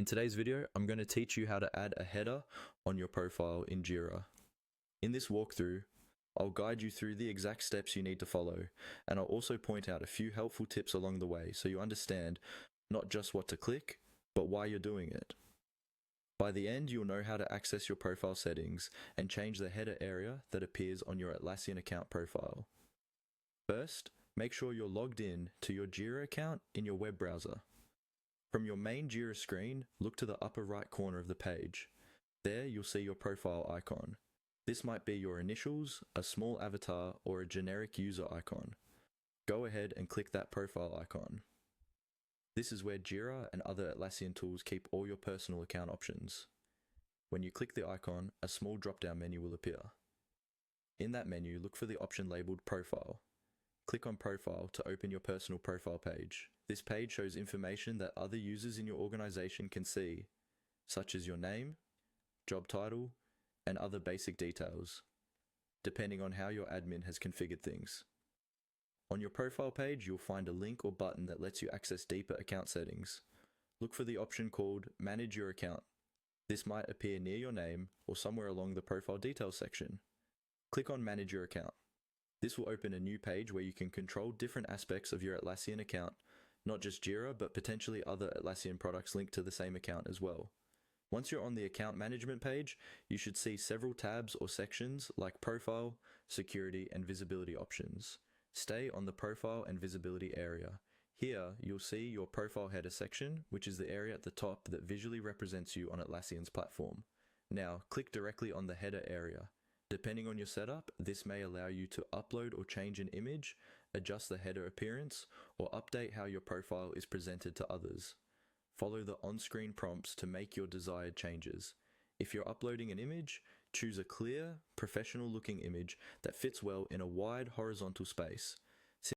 In today's video, I'm going to teach you how to add a header on your profile in Jira. In this walkthrough, I'll guide you through the exact steps you need to follow, and I'll also point out a few helpful tips along the way so you understand not just what to click, but why you're doing it. By the end, you'll know how to access your profile settings and change the header area that appears on your Atlassian account profile. First, make sure you're logged in to your Jira account in your web browser. From your main Jira screen, look to the upper right corner of the page. There, you'll see your profile icon. This might be your initials, a small avatar, or a generic user icon. Go ahead and click that profile icon. This is where Jira and other Atlassian tools keep all your personal account options. When you click the icon, a small drop-down menu will appear. In that menu, look for the option labeled Profile. Click on Profile to open your personal profile page. This page shows information that other users in your organization can see, such as your name, job title, and other basic details, depending on how your admin has configured things. On your profile page, you'll find a link or button that lets you access deeper account settings. Look for the option called Manage Your Account. This might appear near your name or somewhere along the profile details section. Click on Manage Your Account. This will open a new page where you can control different aspects of your Atlassian account, not just Jira, but potentially other Atlassian products linked to the same account as well. Once you're on the account management page, you should see several tabs or sections like Profile, Security, and Visibility options. Stay on the Profile and Visibility area. Here, you'll see your profile header section, which is the area at the top that visually represents you on Atlassian's platform. Now, click directly on the header area. Depending on your setup, this may allow you to upload or change an image, adjust the header appearance, or update how your profile is presented to others. Follow the on-screen prompts to make your desired changes. If you're uploading an image, choose a clear, professional-looking image that fits well in a wide horizontal space.